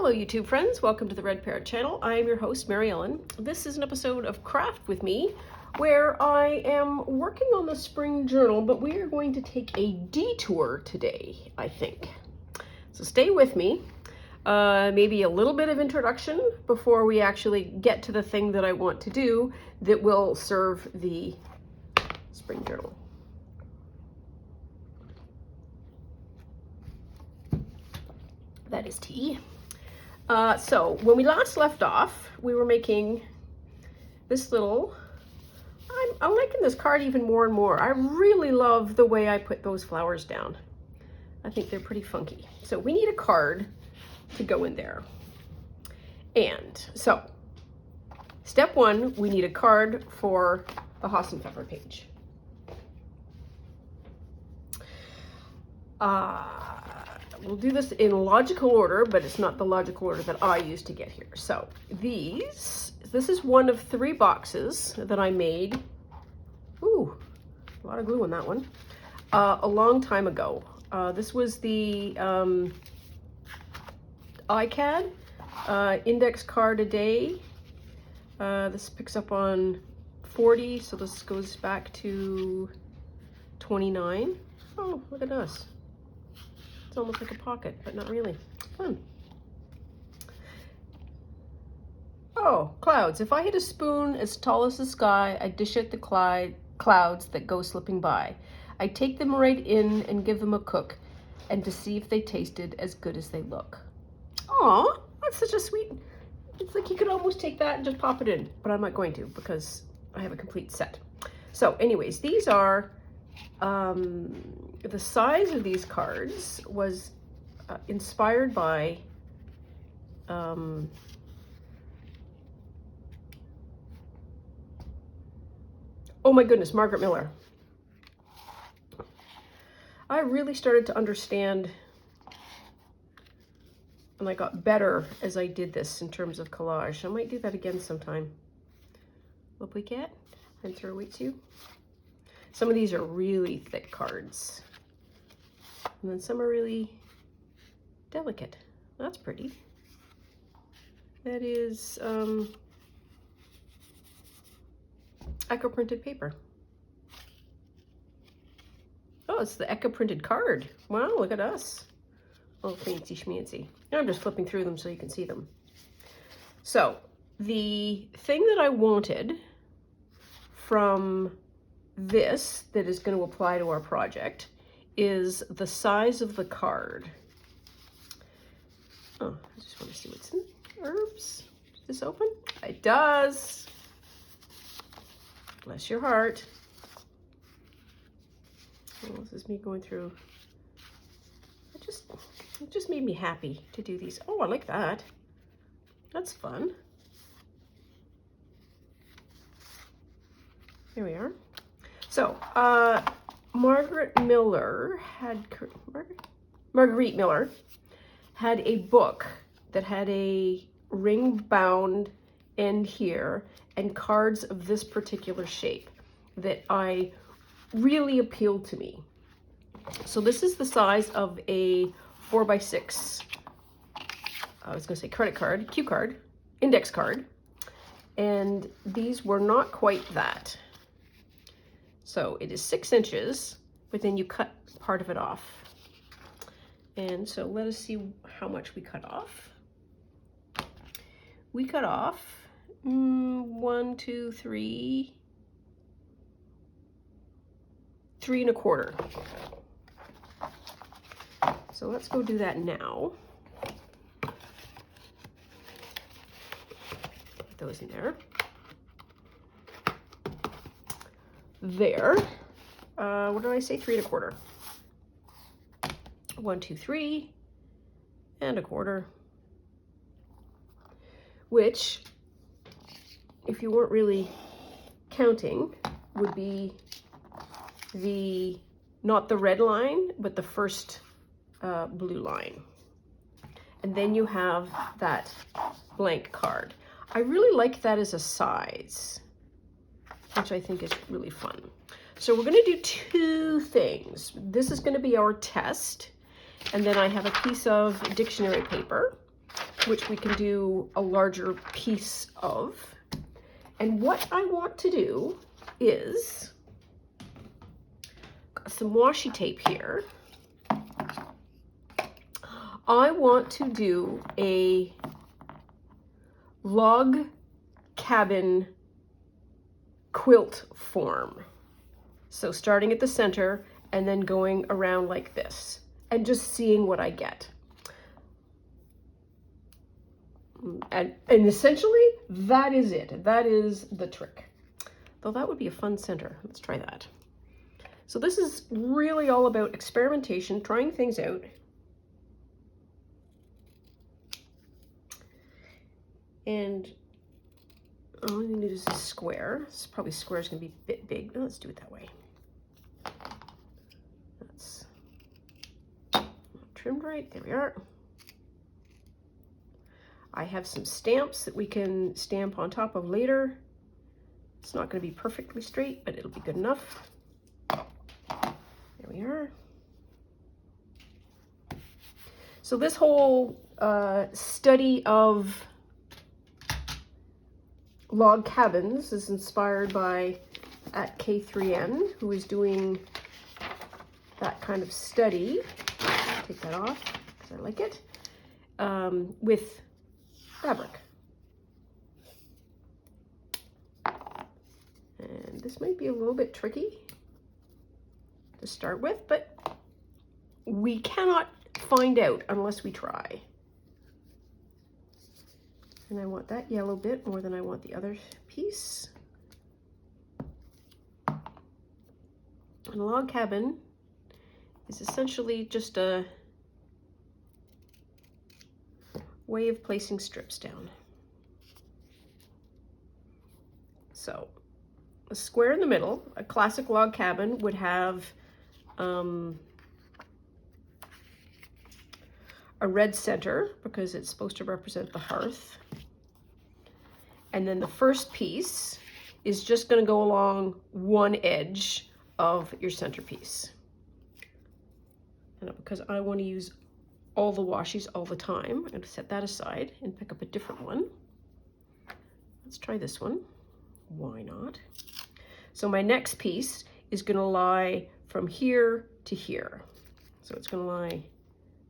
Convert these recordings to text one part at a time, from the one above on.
Hello YouTube friends, welcome to the Red Parrot channel. I am your host Mary Ellen. This is an episode of Craft with Me where I am working on the spring journal, but we are going to take a detour today, I think. So stay with me. Maybe a little bit of introduction before we actually get to the thing that I want to do that will serve the spring journal. That is tea. So when we last left off, we were making this little, I'm liking this card even more and more. I really love the way I put those flowers down. I think they're pretty funky. So we need a card to go in there. And so step one, we need a card for the Haas and Pfeffer page. We'll do this in logical order, but it's not the logical order that I used to get here. So this is one of 3 boxes that I made. Ooh, a lot of glue on that one. A long time ago. This was the iCAD index card a day. This picks up on 40, so this goes back to 29. Oh, look at us. It's almost like a pocket, but not really. Fun. Oh, clouds. If I had a spoon as tall as the sky, I'd dish at the clouds that go slipping by. I'd take them right in and give them a cook, and to see if they tasted as good as they look. Aw, that's such a sweet, it's like you could almost take that and just pop it in, but I'm not going to because I have a complete set. So anyways, these are, the size of these cards was inspired by oh my goodness, Margaret Miller. I really started to understand, and I got better as I did this in terms of collage. I might do that again sometime. What we get? And throw it to you. Some of these are really thick cards. And then some are really delicate. That's pretty. That is Echo printed paper. Oh, it's the Echo printed card. Wow, look at us. Oh, fancy schmancy. I'm just flipping through them so you can see them. So the thing that I wanted from this that is going to apply to our project is the size of the card. Oh, I just want to see what's in there. Oops. Does this open? It does. Bless your heart. Oh, this is me going through. It just made me happy to do these. Oh, I like that. That's fun. There we are. So, Margaret Miller Marguerite Miller had a book that had a ring-bound end here and cards of this particular shape that I really appealed to me. So this is the size of a 4x6, I was going to say credit card, cue card, index card, and these were not quite that. So it is 6 inches, but then you cut part of it off. And so let us see how much we cut off. We cut off 1, 2, 3, 3 1/4. So let's go do that now. Put those in there. There. What did I say? 3 1/4. 1, 2, 3 1/4. Which, if you weren't really counting, would be not the red line, but the first blue line. And then you have that blank card. I really like that as a size, which I think is really fun. So we're going to do 2 things. This is going to be our test, and then I have a piece of dictionary paper which we can do a larger piece of. And what I want to do is, got some washi tape here. I want to do a log cabin quilt form. So starting at the center and then going around like this and just seeing what I get. And essentially that is it. That is the trick. Though that would be a fun center. Let's try that. So this is really all about experimentation, trying things out. And all you need is a square. This probably square is going to be a bit big. Let's do it that way. That's trimmed right. There we are. I have some stamps that we can stamp on top of later. It's not going to be perfectly straight, but it'll be good enough. There we are. So this whole study of log cabins is inspired by at K3N, who is doing that kind of study. Take that off because I like it, with fabric. And this might be a little bit tricky to start with, but we cannot find out unless we try. And I want that yellow bit more than I want the other piece. And a log cabin is essentially just a way of placing strips down. So a square in the middle, a classic log cabin would have a red center because it's supposed to represent the hearth. And then the first piece is just going to go along one edge of your centerpiece. And because I want to use all the washies all the time, I'm going to set that aside and pick up a different one. Let's try this one. Why not? So my next piece is going to lie from here to here. So it's going to lie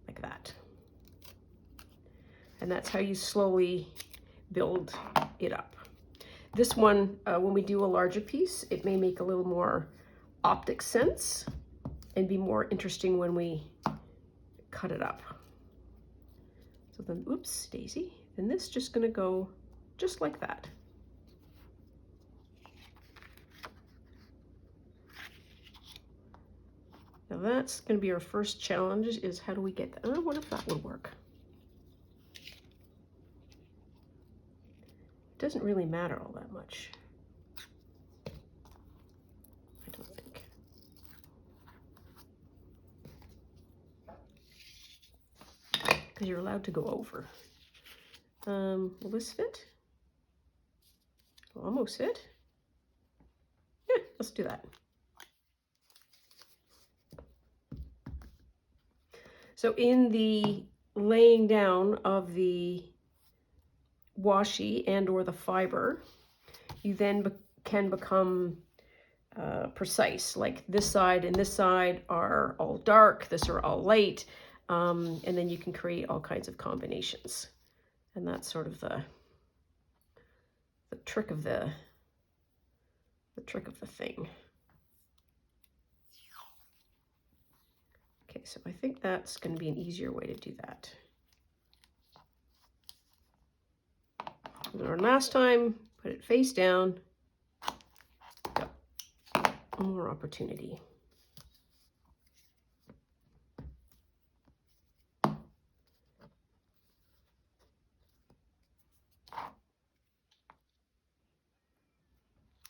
like that. And that's how you slowly build it up. This one, when we do a larger piece, it may make a little more optic sense and be more interesting when we cut it up. So then, oops, daisy. Then this is just going to go just like that. Now that's going to be our first challenge, is how do we get that? I wonder if that would work. It doesn't really matter all that much, I don't think. Because you're allowed to go over. Will this fit? It'll almost fit. Yeah, let's do that. So in the laying down of the washi and or the fiber, you then can become precise. Like this side and this side are all dark, this are all light, and then you can create all kinds of combinations. And that's sort of the trick of the thing. Okay, so I think that's going to be an easier way to do that. And our last time, put it face down. Go. More opportunity.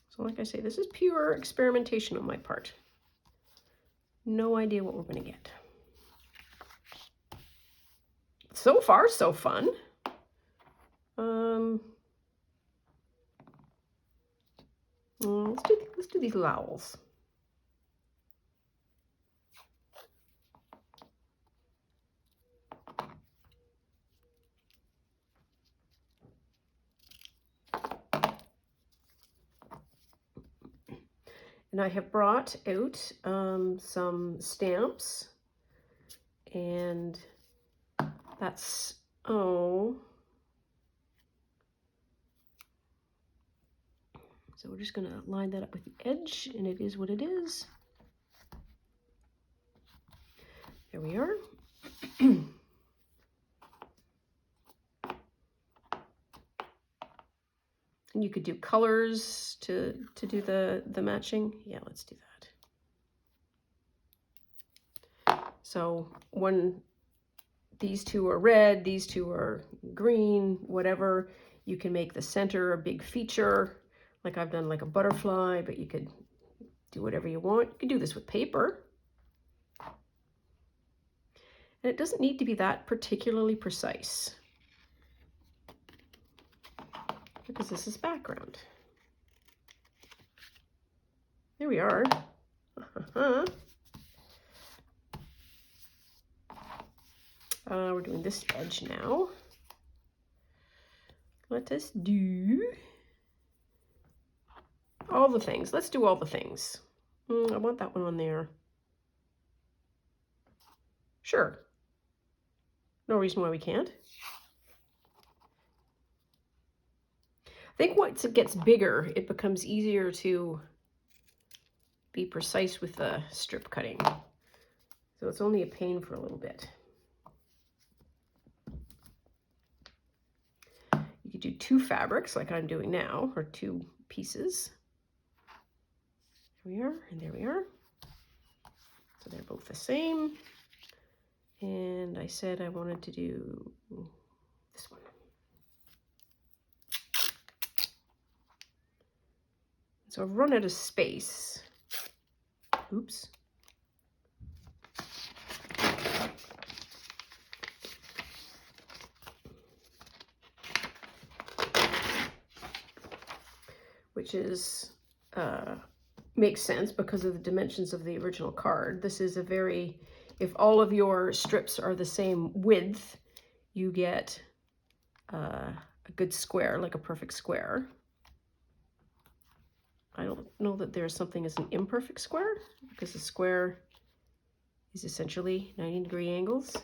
So like I say, this is pure experimentation on my part. No idea what we're going to get. So far, so fun. Let's do these lowels. And I have brought out some stamps, and that's, oh. So we're just gonna line that up with the edge, and it is what it is. There we are. And you could do colors to do the matching. Yeah, let's do that. So these two are red, these two are green, whatever. You can make the center a big feature, like I've done like a butterfly, but you could do whatever you want. You can do this with paper. And it doesn't need to be that particularly precise, because this is background. There we are. We're doing this edge now. Let us do all the things. Let's do all the things. I want that one on there. Sure. No reason why we can't. I think once it gets bigger, it becomes easier to be precise with the strip cutting. So it's only a pain for a little bit. You could do two fabrics like I'm doing now, or two pieces. There we are, and there we are. So they're both the same. And I said I wanted to do this one. So I've run out of space. Oops. Which is, makes sense because of the dimensions of the original card. This is a very, if all of your strips are the same width, you get a good square, like a perfect square. I don't know that there's something as an imperfect square, because a square is essentially 90-degree angles.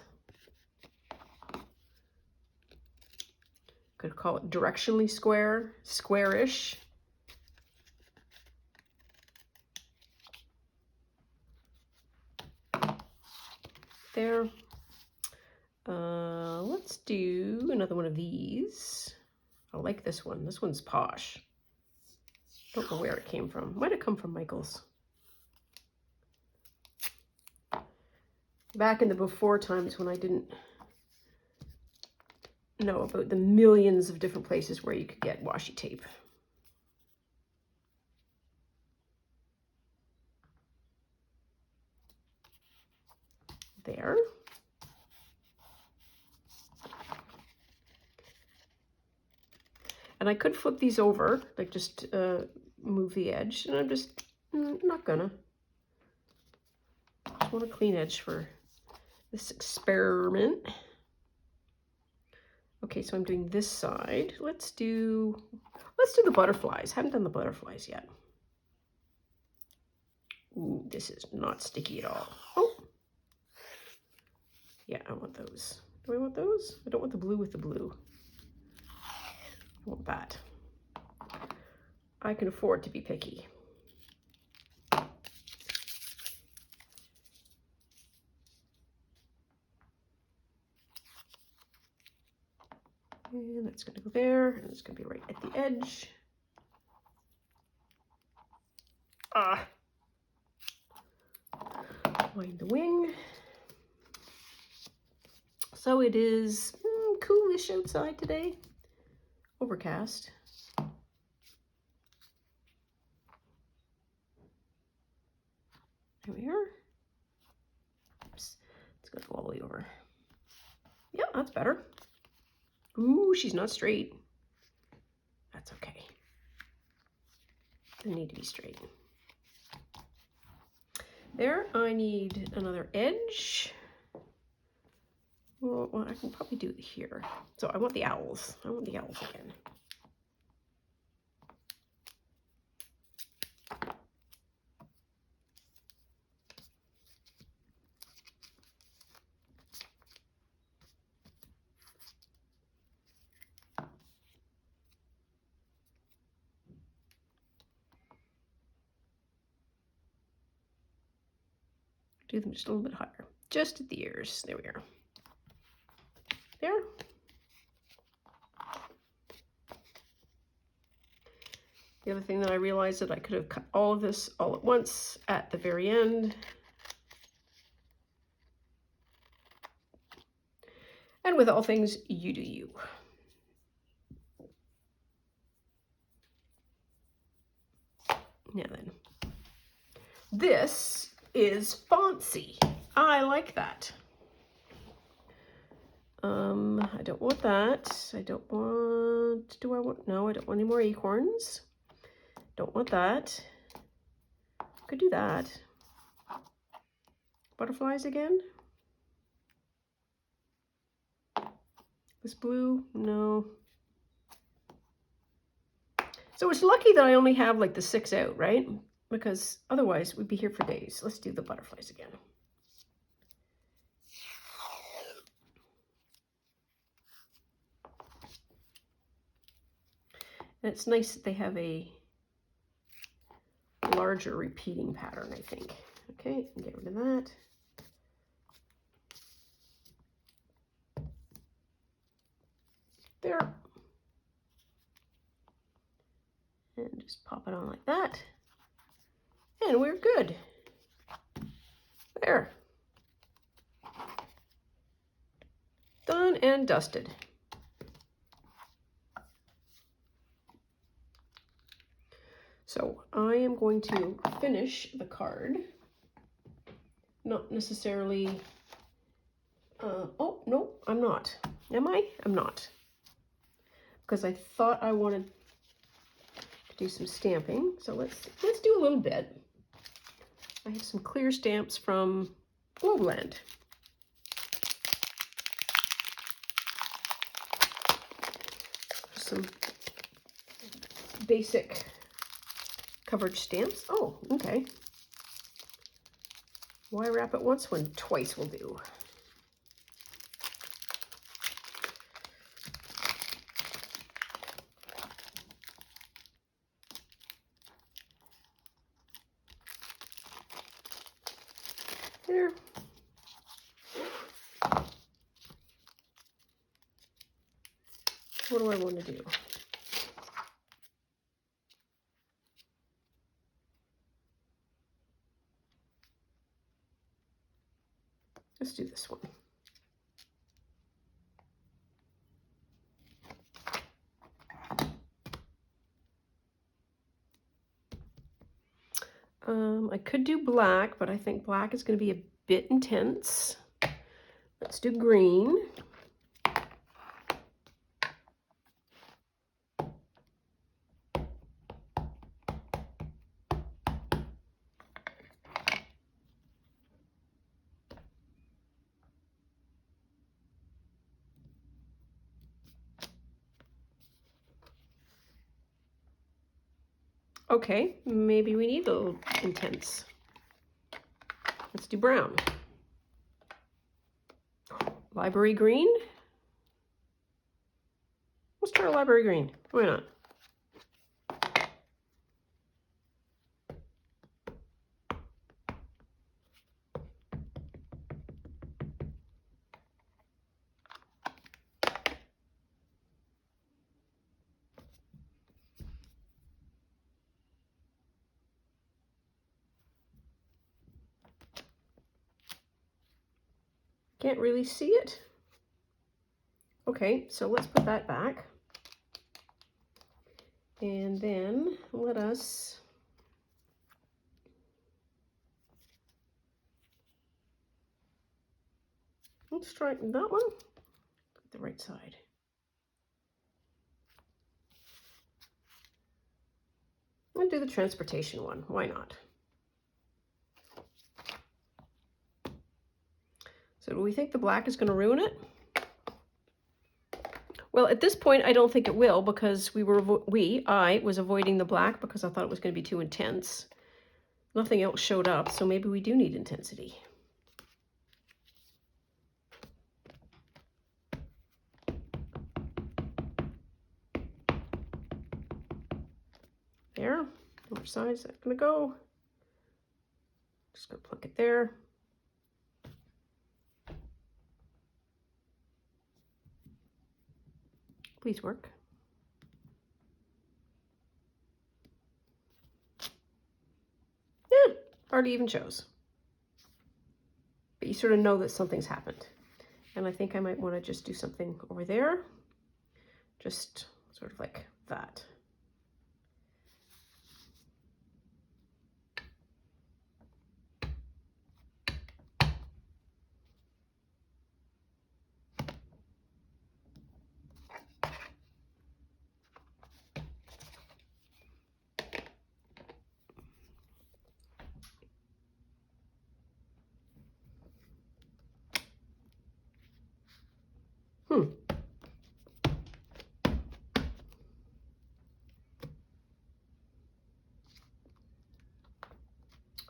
Could call it directionally square, squarish. There. Let's do another one of these. I like this one. This one's posh. Don't know where it came from. Might have come from Michael's. Back in the before times when I didn't know about the millions of different places where you could get washi tape. There. And I could flip these over, like just move the edge, and I'm just not gonna. I just want a clean edge for this experiment. Okay, so I'm doing this side. Let's do the butterflies. Haven't done the butterflies yet. Ooh, this is not sticky at all. Oh, yeah, I want those. Do I want those? I don't want the blue with the blue. I want that. I can afford to be picky. And that's going to go there, and it's going to be right at the edge. Line the wing. So it is coolish outside today. Overcast. There we are. Oops. It's going to go all the way over. Yeah, that's better. Ooh, she's not straight. That's okay. Doesn't need to be straight. There, I need another edge. Well, I can probably do it here. So I want the owls. I want the owls again. Do them just a little bit higher. Just at the ears. There we are. There. The other thing that I realized that I could have cut all of this all at once at the very end. And with all things, you do you. Now then, this is fancy. I like that. I don't want that. I don't want, do I want, no, I don't want any more acorns. Don't want that. Could do that. Butterflies again. This blue, no. So it's lucky that I only have like the 6 out, right? Because otherwise we'd be here for days. Let's do the butterflies again. And it's nice that they have a larger repeating pattern, I think. Okay, get rid of that. There. And just pop it on like that. And we're good. There. Done and dusted. So I am going to finish the card. Not necessarily, oh, no, I'm not. Am I? I'm not. Because I thought I wanted to do some stamping. So let's do a little bit. I have some clear stamps from Globeland. Some basic coverage stamps. Oh, okay. Why wrap it once when twice will do? There. What do I want to do? Let's do this one. I could do black, but I think black is going to be a bit intense. Let's do green. Okay, maybe we need a little intense. Let's do brown. Library green. Let's try library green. Why not? Can't really see it. Okay, so let's put that back. And then let's try that one. Put the right side. I'll do the transportation one. Why not? So do we think the black is going to ruin it? Well, at this point, I don't think it will, because I was avoiding the black because I thought it was going to be too intense. Nothing else showed up, so maybe we do need intensity. There. Which side is that going to go? Just going to plunk it there. Please work. Yeah, hardly even shows. But you sort of know that something's happened. And I think I might want to just do something over there. Just sort of like that.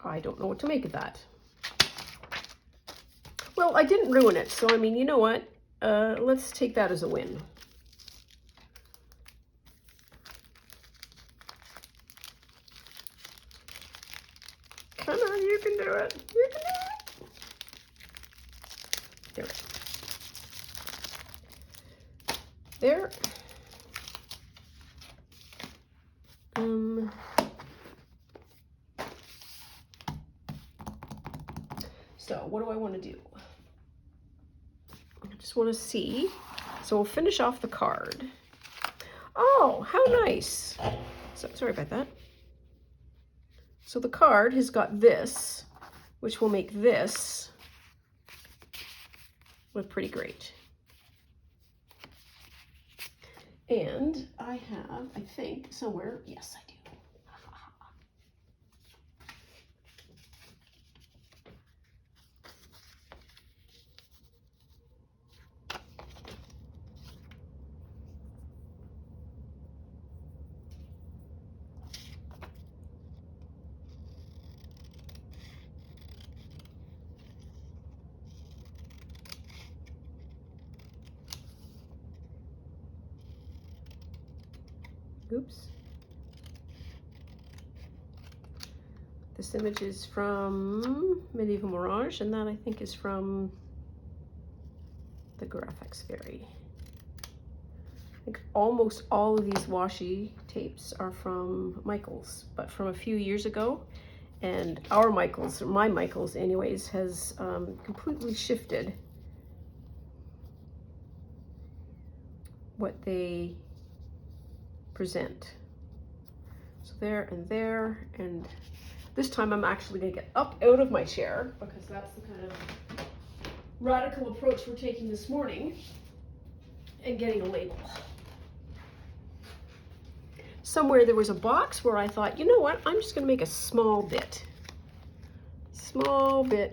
I don't know what to make of that. Well, I didn't ruin it, so I mean, you know what? Let's take that as a win. Come on, you can do it. You can do it. There. There. So what do I want to do? I just want to see. So we'll finish off the card. Oh, how nice. So, sorry about that. So the card has got this, which will make this look pretty great. And I have, I think, somewhere, yes, I do. Oops. This image is from Medieval Mirage, and that I think is from the Graphics Fairy. I think almost all of these washi tapes are from Michaels, but from a few years ago. And our Michaels, or my Michaels anyways, has completely shifted what they present. So there, and this time I'm actually gonna get up out of my chair because that's the kind of radical approach we're taking this morning, and getting a label. Somewhere there was a box where I thought, you know what, I'm just gonna make a small bit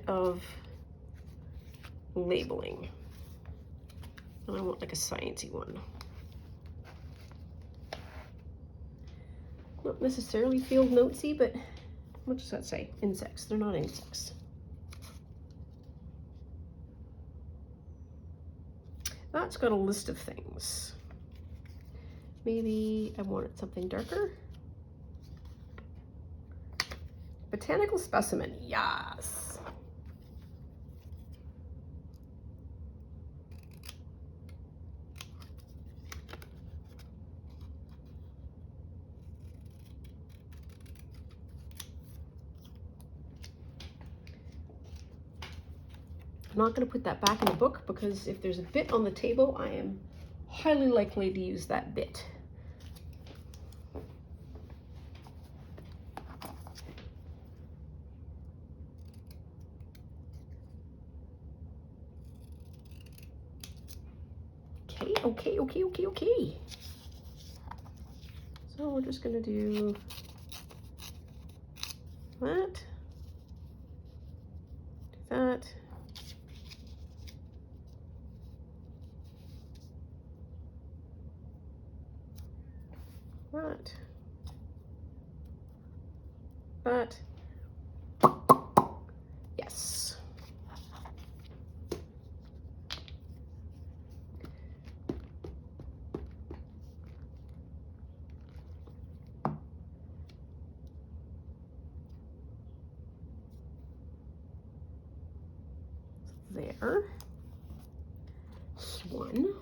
of labeling. And I want like a sciencey one. Not necessarily field notesy, but what does that say? Insects. They're not insects. That's got a list of things. Maybe I wanted something darker. Botanical specimen, yes. I'm not going to put that back in the book because if there's a bit on the table, I am highly likely to use that bit. Okay. So we're just going to do that, that. That. Yes. There. One.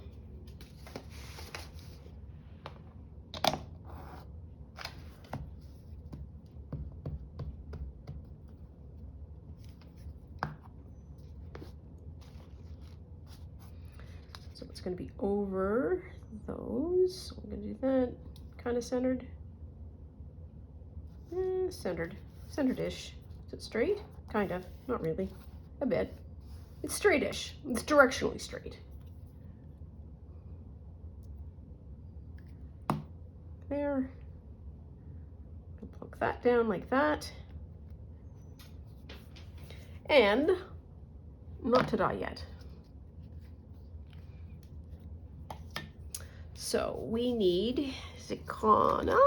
it's going to be over those. So I'm going to do that. Kind of centered. Centered. Centered-ish. Is it straight? Kind of. Not really. A bit. It's straight-ish. It's directionally straight. There. I'll plug that down like that. And not to dye yet. So we need Zicana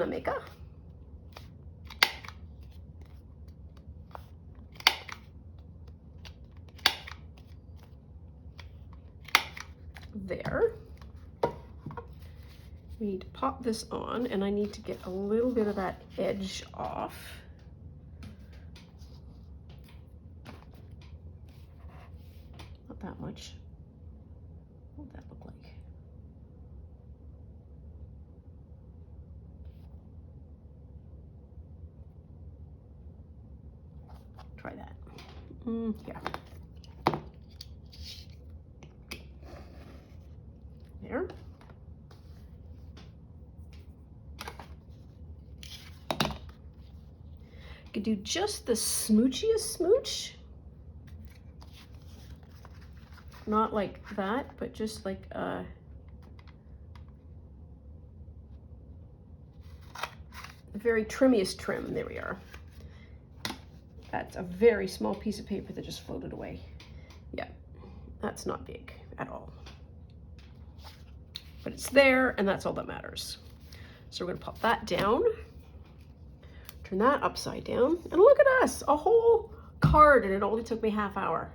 maker. There. We need to pop this on, and I need to get a little bit of that edge off. Not that much. What would that look like? Try that. Yeah. There. Could do just the smoochiest smooch. Not like that, but just like the very trimmiest trim. There we are. That's a very small piece of paper that just floated away. Yeah, that's not big at all. But it's there, and that's all that matters. So we're gonna pop that down, turn that upside down, and look at us, a whole card, and it only took me half hour.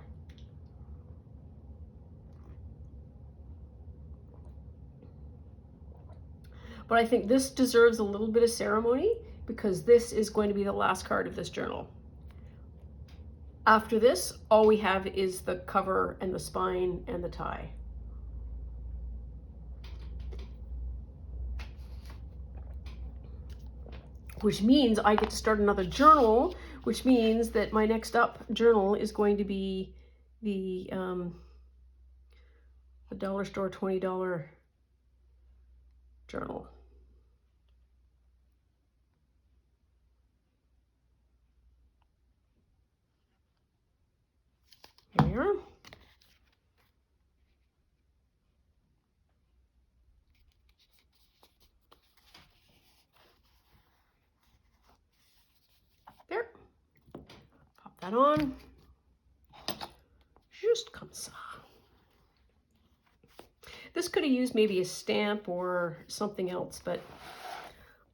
But I think this deserves a little bit of ceremony because this is going to be the last card of this journal. After this, all we have is the cover and the spine and the tie. Which means I get to start another journal, which means that my next up journal is going to be the dollar store $20 journal. Here we are. There. Pop that on. Just comme ça. This could have used maybe a stamp or something else, but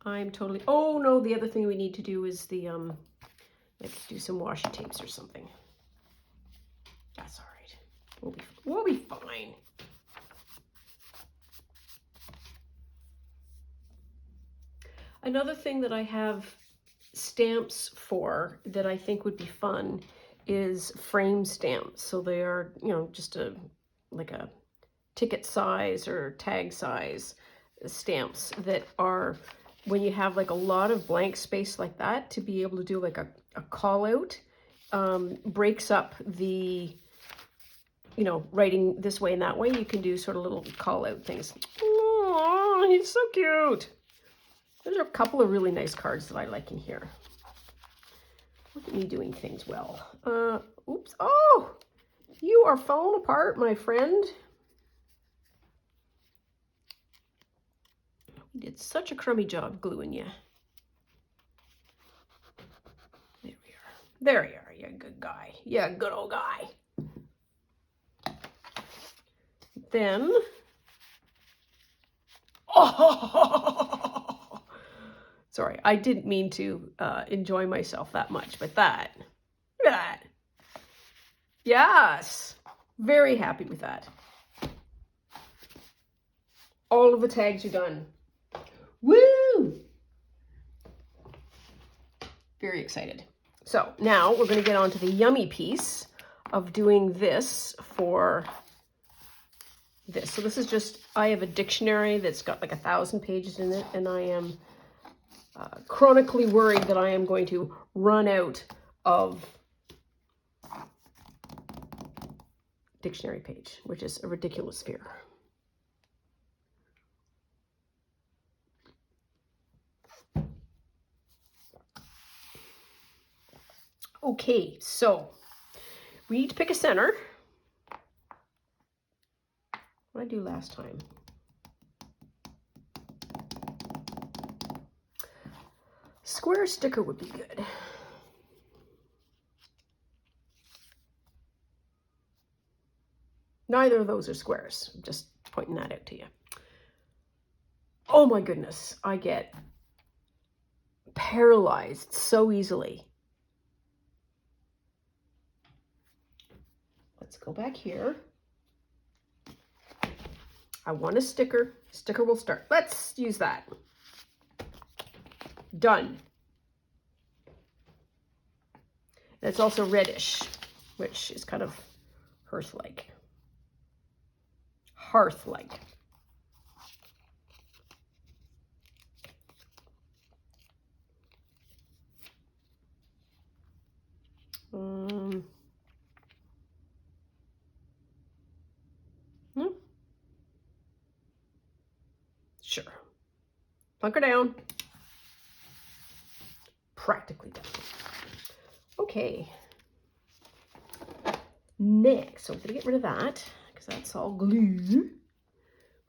I'm totally, oh no, the other thing we need to do is the, like do some washi tapes or something. That's all right. We'll be fine. Another thing that I have stamps for that I think would be fun is frame stamps. So they are, you know, just like a ticket size or tag size stamps that are, when you have like a lot of blank space like that, to be able to do like a call out, breaks up the, you know, writing this way and that way. You can do sort of little call out things. Oh, he's so cute. There's a couple of really nice cards that I like in here. Look at me doing things well. Oops. Oh, you are falling apart, my friend. We did such a crummy job gluing you. There we are. There you are. You're a good guy. You're a good old guy. Then, oh, sorry, I didn't mean to enjoy myself that much, but that, look at that. Yes, very happy with that. All of the tags are done. Woo! Very excited. So now we're going to get on to the yummy piece of doing this for this. So this is just, I have a dictionary that's got like 1,000 pages in it, and I am chronically worried that I am going to run out of dictionary page, which is a ridiculous fear. Okay, so we need to pick a center. What did I do last time? Square sticker would be good. Neither of those are squares. I'm just pointing that out to you. Oh my goodness, I get paralyzed so easily. Let's go back here. I want a sticker. Sticker will start. Let's use that. Done. And it's also reddish, which is kind of hearth-like. Hearth-like. Sure. Plunk her down. Practically done. Okay. Next, so I'm going to get rid of that because that's all glue.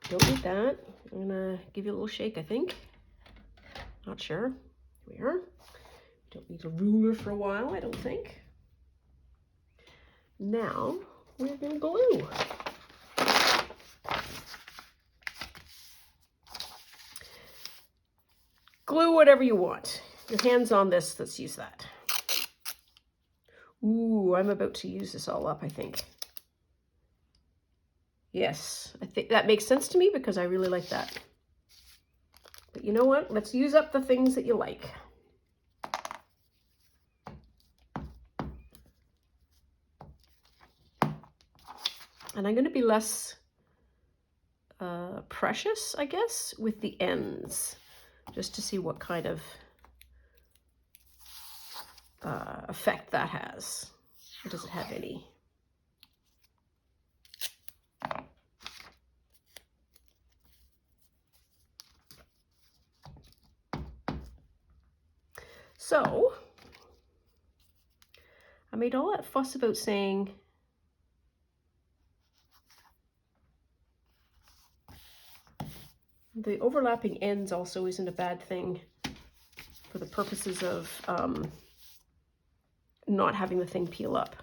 Don't need that. I'm going to give you a little shake, I think. Not sure. Here we are. Don't need a ruler for a while, I don't think. Now, we're going to glue. Glue whatever you want. Your hand's on this, let's use that. Ooh, I'm about to use this all up, I think. Yes, I think that makes sense to me because I really like that. But you know what? Let's use up the things that you like. And I'm going to be less precious, I guess, with the ends, just to see what kind of effect that has. Or does it have any? So, I made all that fuss about saying the overlapping ends also isn't a bad thing for the purposes of not having the thing peel up.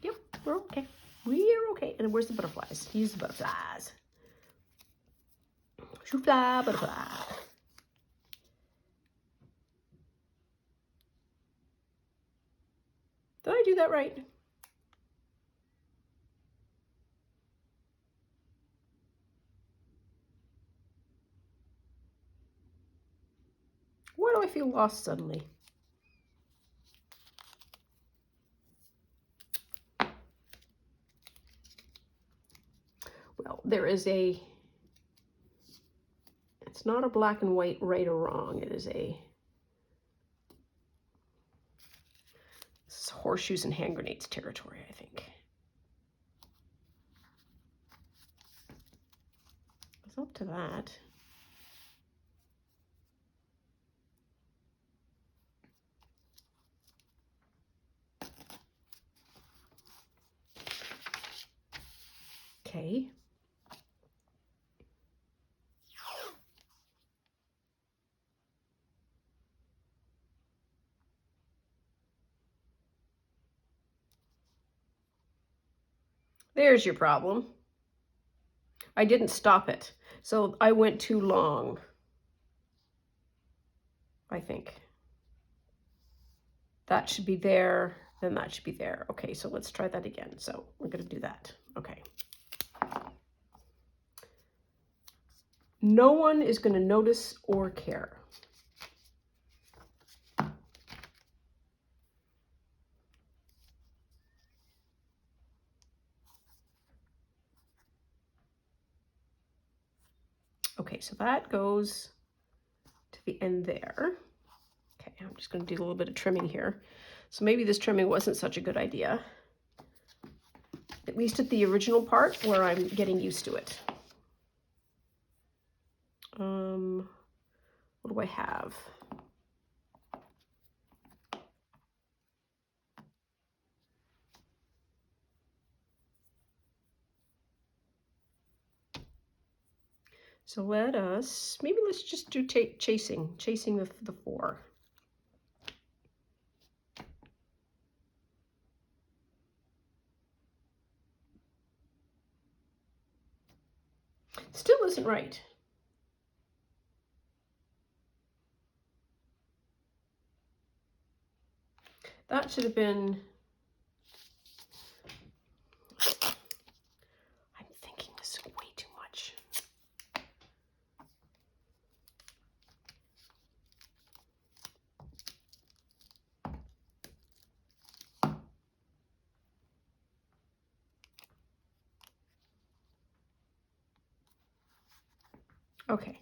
Yep, we're okay. We're okay. And where's the butterflies? Use the butterflies. Shoo-fly, butterfly. Did I do that right? Why do I feel lost suddenly? Well, there is a, it's not a black and white right or wrong. It is a, this is horseshoes and hand grenades territory, I think. It's up to that. Okay. There's your problem. I didn't stop it, so I went too long, I think. That should be there, then that should be there. Okay, so let's try that again. So we're going to do that. Okay. no one is going to notice or care. Okay, so that goes to the end there. Okay, I'm just going to do a little bit of trimming here. So maybe this trimming wasn't such a good idea, at least at the original part where I'm getting used to it. What do I have? So let's just do chasing the 4. Still isn't right. That should have been, I'm thinking this is way too much. Okay.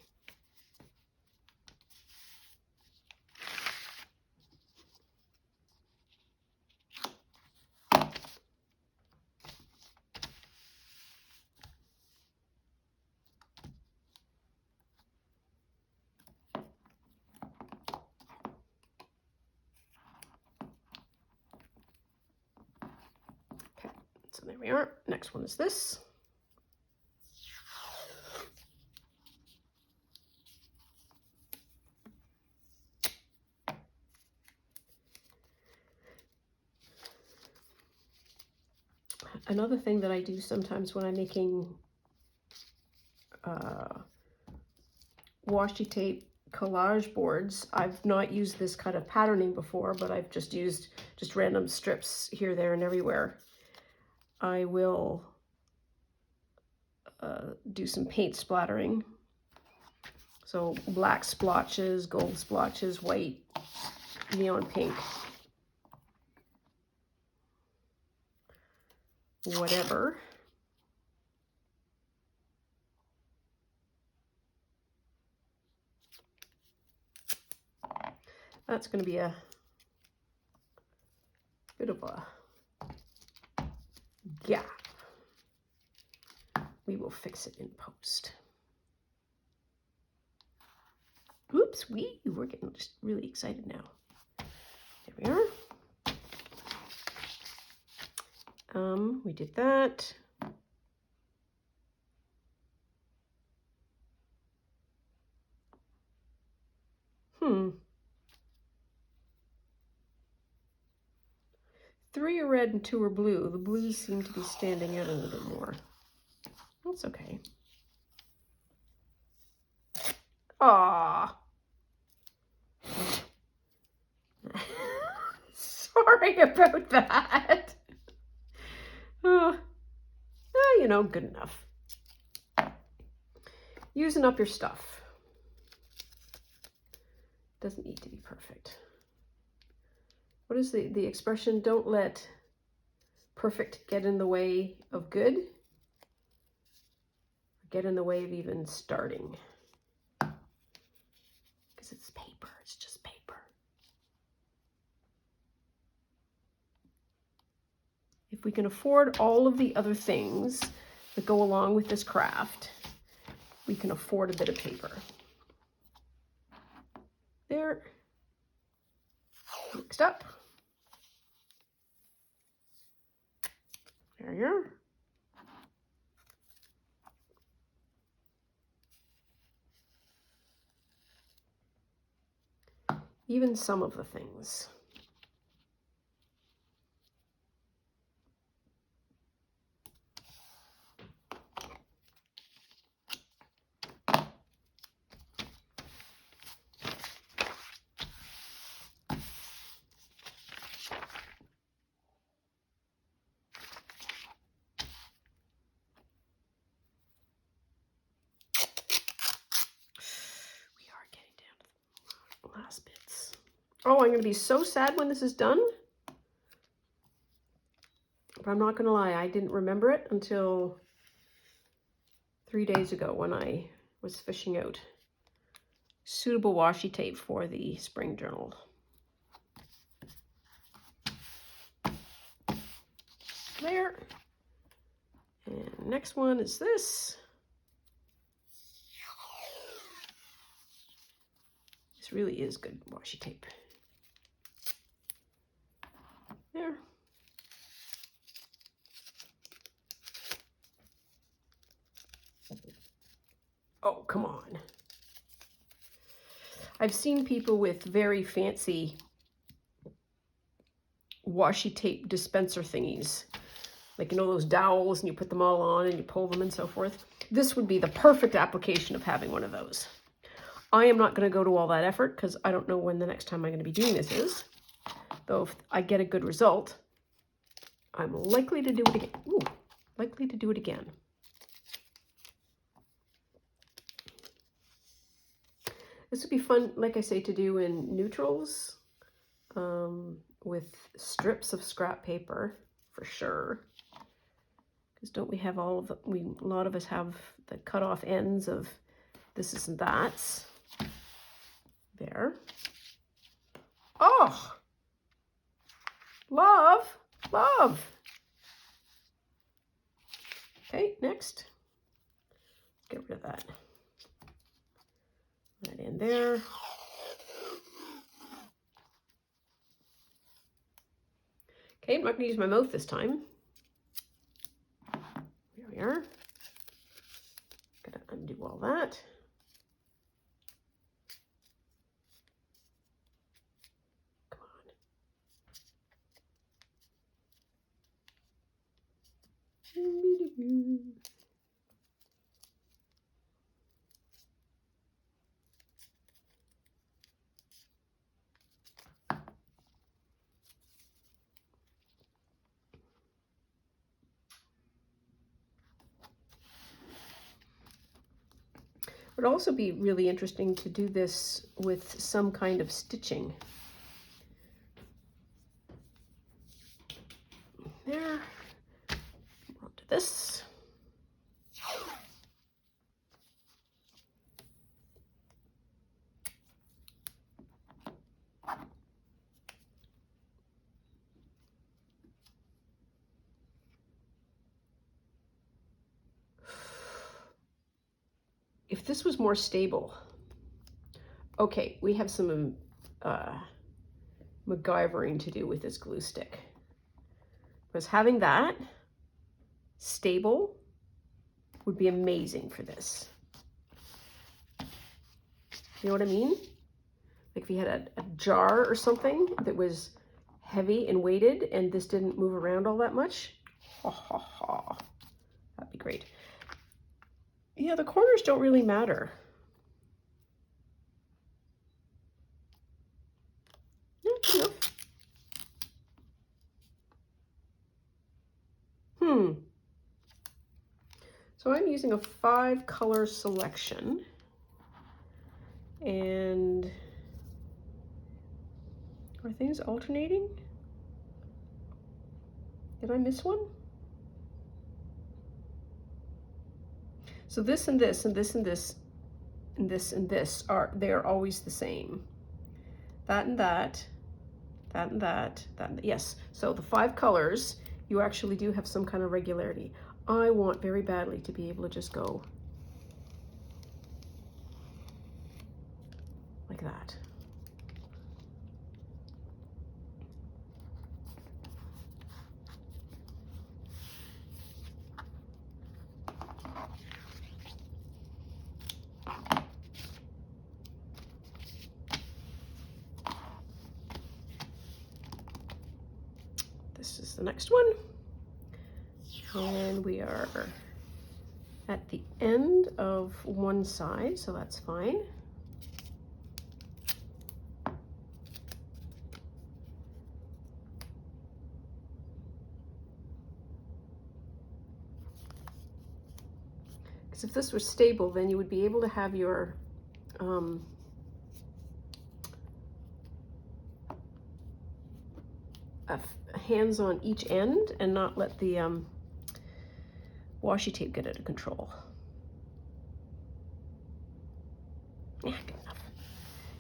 Okay, so there we are. Next one is this. Another thing that I do sometimes when I'm making washi tape collage boards, I've not used this kind of patterning before, but I've just used random strips here, there, and everywhere. I will do some paint splattering. So black splotches, gold splotches, white, neon pink, whatever. That's going to be a bit of a gap. We will fix it in post. Oops, we're getting just really excited now. There we are. We did that. Three are red and 2 are blue. The blues seem to be standing out a little bit more. That's okay. Ah. Sorry about that. You know, good enough. Using up your stuff. Doesn't need to be perfect. What is the expression? Don't let perfect get in the way of good. Get in the way of even starting. Because it's paper. It's just paper. If we can afford all of the other things that go along with this craft, we can afford a bit of paper. There. Next up. There you are. Even some of the things. last bits. Oh, I'm going to be so sad when this is done. But I'm not going to lie, I didn't remember it until 3 days ago when I was fishing out suitable washi tape for the spring journal. There. And next one is this. This really is good washi tape. There. Oh, come on. I've seen people with very fancy washi tape dispenser thingies. Like, you know, those dowels, and you put them all on and you pull them and so forth. This would be the perfect application of having one of those. I am not going to go to all that effort because I don't know when the next time I'm going to be doing this is. Though if I get a good result, I'm likely to do it again. Ooh, likely to do it again. This would be fun, like I say, to do in neutrals with strips of scrap paper, for sure. Because don't we have all of the, a lot of us have the cut off ends of this and that's. There. Oh! Love! Love! Okay, next. Get rid of that. That in there. Okay, I'm not going to use my mouth this time. There we are. Gonna undo all that. Come on. It would also be really interesting to do this with some kind of stitching. There. On to this. If this was more stable, okay, we have some MacGyvering to do with this glue stick. Because having that stable would be amazing for this. You know what I mean? Like if you had a jar or something that was heavy and weighted and this didn't move around all that much, ha ha ha, that'd be great. Yeah, the corners don't really matter. Yeah, good enough. So I'm using a 5-color selection. And are things alternating? Did I miss one? So this and this and this and this and this and this they're always the same. That and that, that and that, that and that. Yes. So the 5 colors, you actually do have some kind of regularity. I want very badly to be able to just go like that. This is the next one. And we are at the end of one side, so that's fine. Because if this were stable, then you would be able to have your hands on each end and not let the washi tape get out of control. Yeah, good enough.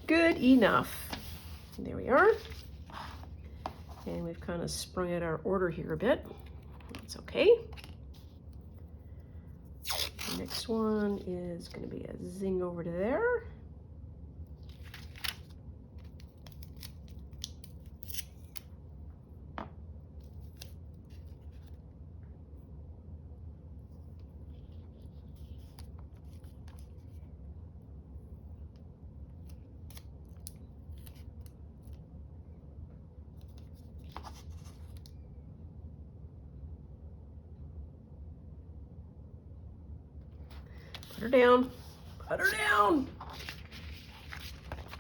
Good enough. There we are. And we've kind of sprung out our order here a bit. That's okay. The next one is going to be a zing over to there. Put her down. Put her down.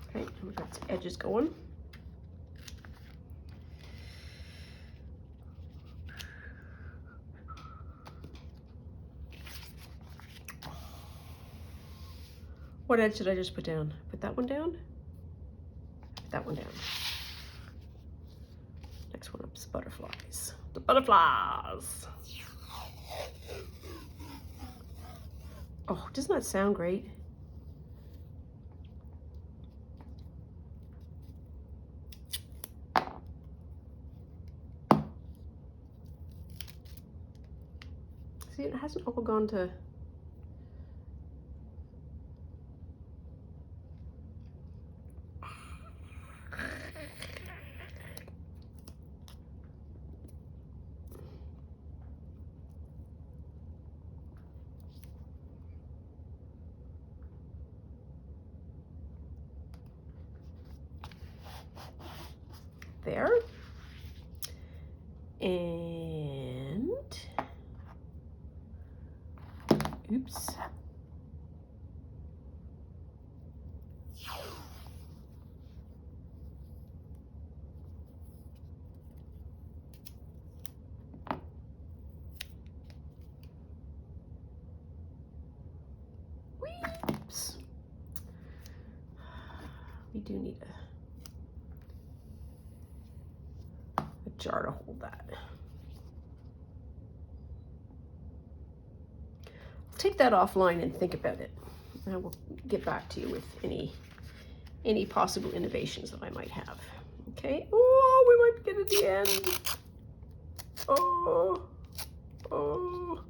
Okay, we've got some edges going. What edge did I just put down? Put that one down? Put that one down. Next one up is butterflies. The butterflies. Oh, doesn't that sound great? See, it hasn't all gone to... there. And oops. Oops. We do need a jar to hold that. I'll take that offline and think about it. And I will get back to you with any possible innovations that I might have. Okay. Oh, we might get at the end. Oh, oh.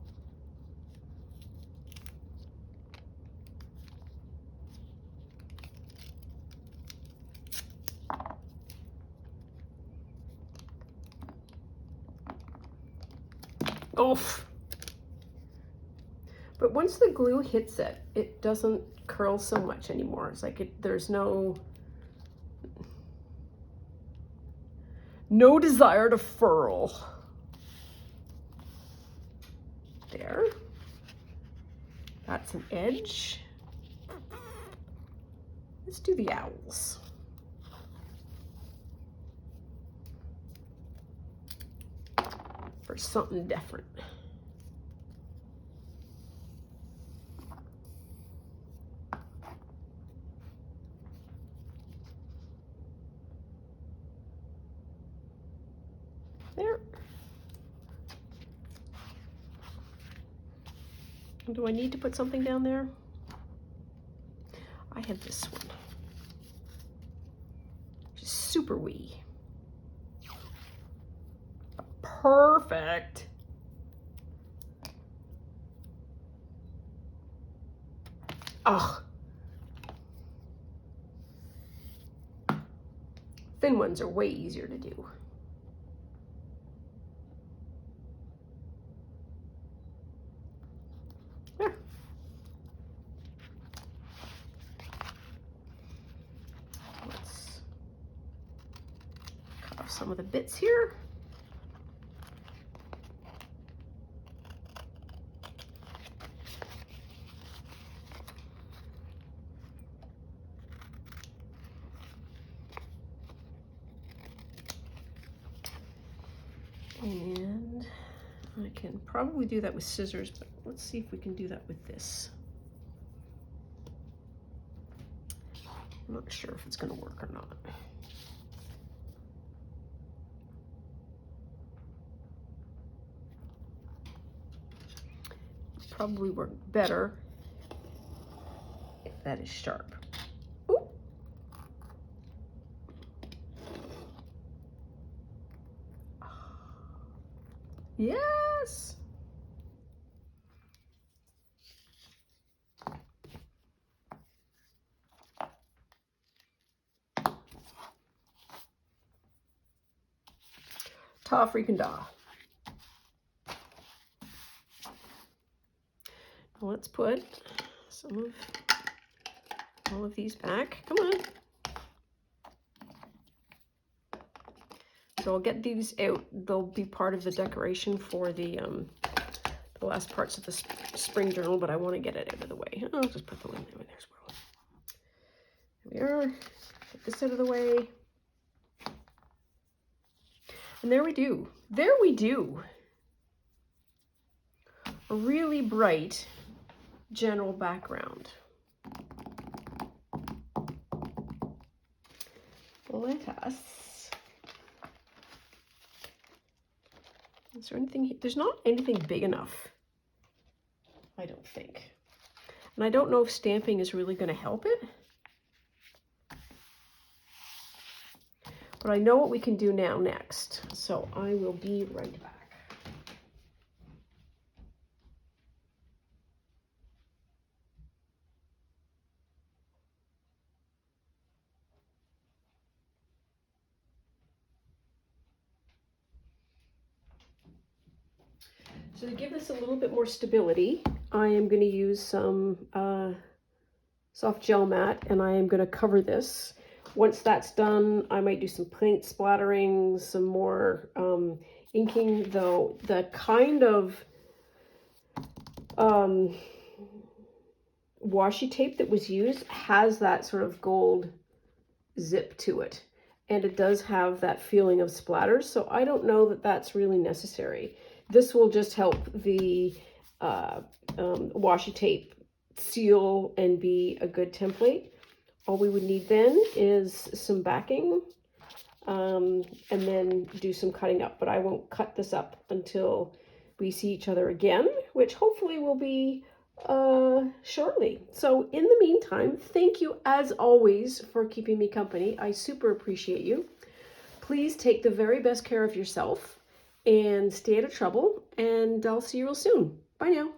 Oof. But once the glue hits it, it doesn't curl so much anymore. It's like there's no desire to furl. There. That's an edge. Let's do the owls. For something different. There. Do I need to put something down there? I have this one. Just super wee. Perfect. Ugh. Thin ones are way easier to do. There. Let's cut off some of the bits here. And I can probably do that with scissors, but let's see if we can do that with this. I'm not sure if it's going to work or not. probably work better if that is sharp. Ooh. Yes. Ta freaking da. Let's put some of all of these back. Come on. So I'll get these out. They'll be part of the decoration for the last parts of the spring journal, but I want to get it out of the way. I'll just put the one in there as well. There we are. Get this out of the way. And there we do. There we do. A really bright general background. Let us. Is there anything? There's not anything big enough, I don't think. And I don't know if stamping is really going to help it. But I know what we can do now next. So I will be right back. So to give this a little bit more stability, I am going to use some soft gel mat, and I am going to cover this. Once that's done, I might do some paint splattering, some more inking, though the kind of washi tape that was used has that sort of gold zip to it. And it does have that feeling of splatters, so I don't know that that's really necessary. This will just help the washi tape seal and be a good template. All we would need then is some backing and then do some cutting up. But I won't cut this up until we see each other again, which hopefully will be shortly. So in the meantime, thank you as always for keeping me company. I super appreciate you. Please take the very best care of yourself and stay out of trouble, and I'll see you real soon. Bye now.